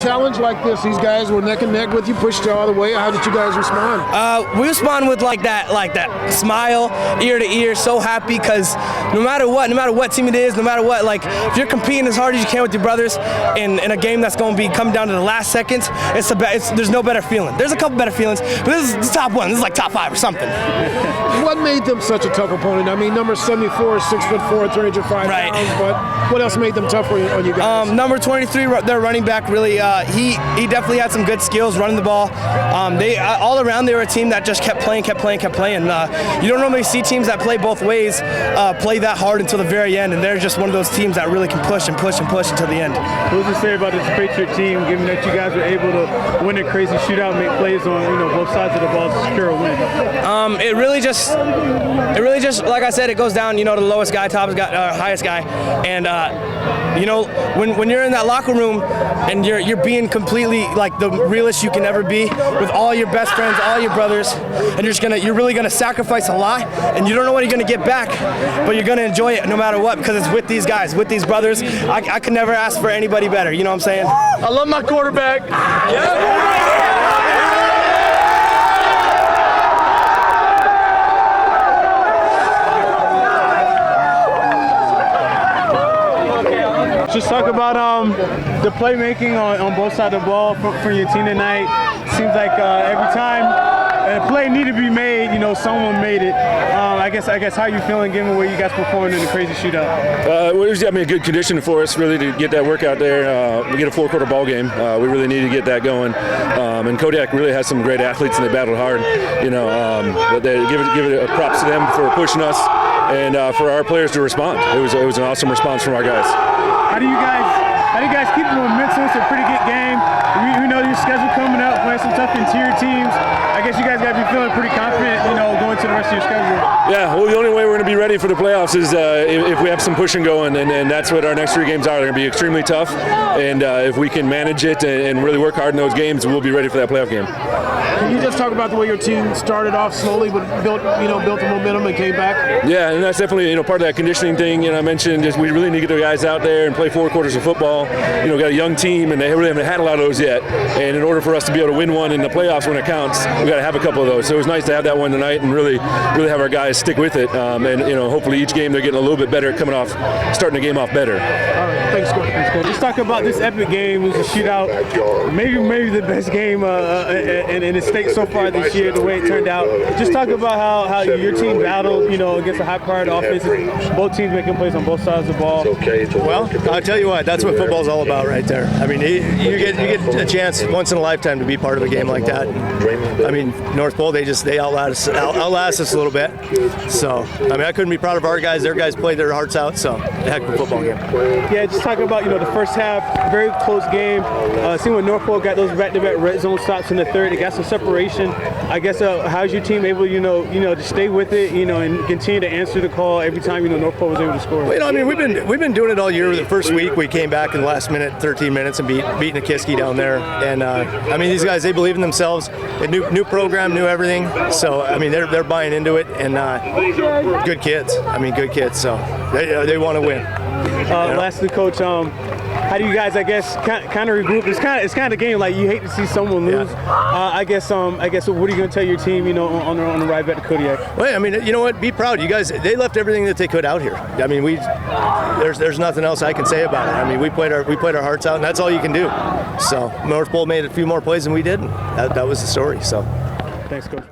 Challenge like this, these guys were neck and neck with you, pushed you all the way. How did you guys respond? We respond with like that smile, ear to ear, so happy because no matter what team it is, no matter what, like if you're competing as hard as you can with your brothers in a game that's going to be coming down to the last seconds, there's no better feeling. There's a couple better feelings, but this is the top one. This is like top 5 or something. What made them such a tough opponent? I mean, number 74 is 6'4", 305 right. pounds, but what else made them tough on you guys? Number 23, their running back, really, he definitely had some good skills running the ball. They all around, they were a team that just kept playing. You don't normally see teams that play both ways play that hard until the very end, and they're just one of those teams that really can push until the end. What would you say about this Patriot team, given that you guys were able to win a crazy shootout, make plays on both sides of the ball to secure a win? It really just, like I said, it goes down, to the lowest guy, highest guy, and when you're in that locker room and you're being completely like the realest you can ever be with all your best friends, all your brothers, and you're really gonna sacrifice a lot, and you don't know what you're gonna get back, but you're gonna enjoy it no matter what because it's with these guys, with these brothers. I could never ask for anybody better. You know what I'm saying? I love my quarterback. Yeah. Just talk about the playmaking on both sides of the ball for your team tonight. Seems like every time a play needed to be made, someone made it. I guess how are you feeling given where you guys performed in the crazy shootout? It was a good condition for us really to get that workout there. We get a 4-quarter ball game. We really need to get that going. And Kodiak really has some great athletes and they battled hard. But they give it props to them for pushing us and for our players to respond. It was an awesome response from our guys. How do you guys keep the momentum? It's a pretty good game. We know your schedule coming up, playing some tough interior teams. I guess you guys got to be feeling pretty confident, going to the rest of your schedule. Yeah, well, the only way we're going to be ready for the playoffs is if we have some pushing going, and that's what our next 3 games are. They're going to be extremely tough, and if we can manage it and really work hard in those games, we'll be ready for that playoff game. Can you just talk about the way your team started off slowly, but built the momentum and came back? Yeah, and that's definitely part of that conditioning thing. I mentioned is we really need to get the guys out there and play 4 quarters of football. Got a young team, and they really haven't had a lot of those yet. And in order for us to be able to win one in the playoffs when it counts, we got to have a couple of those. So it was nice to have that one tonight and really have our guys stick with it. And hopefully each game they're getting a little bit better, starting the game off better. All right, thanks, Coach. Just talk about this epic game. It was a shootout, maybe the best game in the state so far this year. The way it turned out. Just talk about how your team battled, against a high-powered offense. Both teams making plays on both sides of the ball. Well, I'll tell you what, that's what football's all about right there. I mean, you get a chance once in a lifetime to be part of a game like that. I mean, North Pole, they outlast us a little bit. So, I couldn't be proud of our guys. Their guys played their hearts out, so a heck of a football game. Yeah, just talk about, the first half, very close game. Seeing when North Pole got those back-to-back red zone stops in the third, it got some separation. I guess, how's your team able, to stay with it, and continue to answer the call every time, North Pole was able to score? Well, we've been doing it all year. The first week we came back in the last minute, 13 minutes, and beating the Kiski down there. And these guys, they believe in themselves. A new program, new everything. So they're buying into it, and good kids. Good kids. So they want to win. Lastly, Coach, how do you guys, I guess, kind of regroup? It's kind of a game like you hate to see someone lose. Yeah. I guess, what are you going to tell your team, on the ride back to Kodiak? Well, you know what? Be proud. You guys, they left everything that they could out here. There's nothing else I can say about it. We played our hearts out, and that's all you can do. So North Pole made a few more plays than we did. And that was the story. So, thanks, Coach.